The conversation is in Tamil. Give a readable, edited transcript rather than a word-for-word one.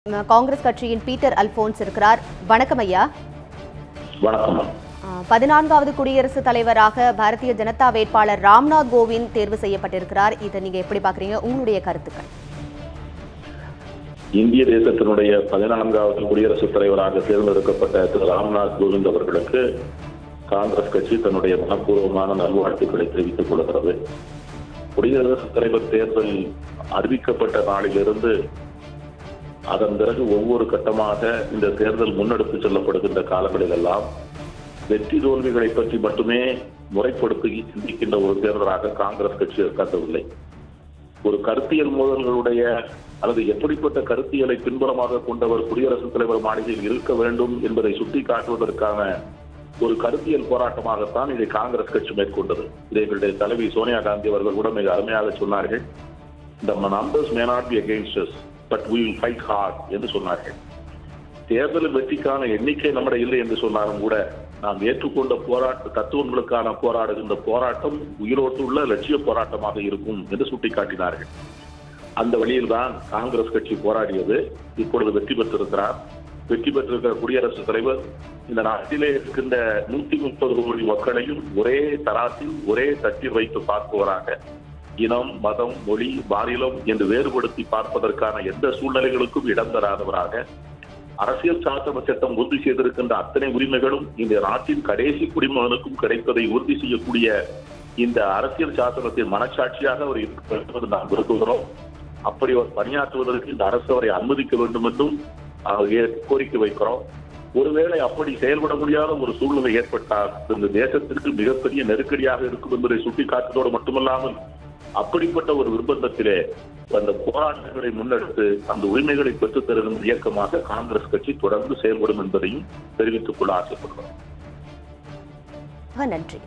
காங்கிரஸ் கட்சியின் பீட்டர் அல்போன்ஸ் இருக்கிறார். வணக்கம் ஐயா. வணக்கம். 14வது குடியரசுத் தலைவராக பாரதிய ஜனதா வேட்பாளர் ராம்நாத் கோவிந்த் தேர்வு செய்யப்பட்டிருக்கிறார். இதை நீங்க எப்படி பாக்குறீங்க? உங்களுடைய கருத்துக்கள். இந்திய தேசத்தினுடைய 14வது குடியரசுத் தலைவராக தேர்ந்தெடுக்கப்பட்ட திரு ராம்நாத் கோவிந்த் அவர்களுக்கு காங்கிரஸ் கட்சி தன்னுடைய மனப்பூர்வமான நல்வாழ்த்துக்களை தெரிவித்துக் கொள்கிறது. குடியரசுத் தலைவர் தேர்தல் அறிவிக்கப்பட்ட நாளிலிருந்து அதன் பிறகு ஒவ்வொரு கட்டமாக இந்த தேர்தல் முன்னெடுத்து செல்லப்படுகின்ற காலங்களில் எல்லாம் வெற்றி தோல்விகளை பற்றி மட்டுமே முறைப்படுத்தி சிந்திக்கின்ற ஒரு தேர்தலாக காங்கிரஸ் கட்சி கருதவில்லை. ஒரு கருத்தியல் மோதல்களுடைய அல்லது எப்படிப்பட்ட கருத்தியலை பின்புலமாக கொண்டவர் குடியரசுத் தலைவர் மாளிகையில் இருக்க வேண்டும் என்பதை சுட்டிக்காட்டுவதற்கான ஒரு கருத்தியல் போராட்டமாகத்தான் இதை காங்கிரஸ் கட்சி மேற்கொண்டது. இதை எங்களுடைய தலைவி சோனியா காந்தி அவர்கள் கூட மிக அருமையாக சொன்னார்கள். The numbers may not be against us, but we will fight hard என்று சொன்னார்கள். தேர்தல் வெற்றிக்கான எண்ணிக்கை நம்முடைய இல்லை என்று சொன்னாலும் கூட நாம் ஏற்றுக்கொண்ட தத்துவங்களுக்கான போராடுகின்ற போராட்டம் உயிரோட்டுள்ள லட்சிய போராட்டமாக இருக்கும் என்று சுட்டிக்காட்டினார்கள். அந்த வழியில் தான் காங்கிரஸ் கட்சி போராடியது. இப்பொழுது வெற்றி பெற்றிருக்கிறார். வெற்றி பெற்றிருக்கிற குடியரசுத் தலைவர் இந்த நாட்டிலே இருக்கின்ற 130 கோடி மக்களையும் ஒரே தராசில் ஒரே தட்டில் வைத்து பார்ப்பவராக, இனம், மதம், மொழி, மாநிலம் என்று வேறுபடுத்தி பார்ப்பதற்கான எந்த சூழ்நிலைகளுக்கும் இடம் தராதவராக, அரசியல் சாசன சட்டம் உறுதி செய்திருக்கின்ற அத்தனை உரிமைகளும் இந்த நாட்டின் கடைசி குடிமகனுக்கும் கிடைப்பதை உறுதி செய்யக்கூடிய இந்த அரசியல் சாசனத்தின் மனசாட்சியாக அவர் இருப்பது நாம் விரும்புகிறோம். அப்படி அவர் பணியாற்றுவதற்கு இந்த அரசு அவரை அனுமதிக்க வேண்டும் என்றும் கோரிக்கை வைக்கிறோம். ஒருவேளை அப்படி செயல்பட முடியாத ஒரு சூழ்நிலை ஏற்பட்டால் இந்த தேசத்திற்கு மிகப்பெரிய நெருக்கடியாக இருக்கும் என்பதை சுட்டிக்காட்டுவதோடு மட்டுமல்லாமல் அப்படிப்பட்ட ஒரு நிர்பந்தத்திலே அந்த போராட்டங்களை முன்னெடுத்து அந்த உரிமைகளை பெற்றுத் தருகின்ற இயக்கமாக காங்கிரஸ் கட்சி தொடர்ந்து செயல்படும் என்பதையும் தெரிவித்துக் கொள்ள ஆசைப்படுகிறோம். நன்றி.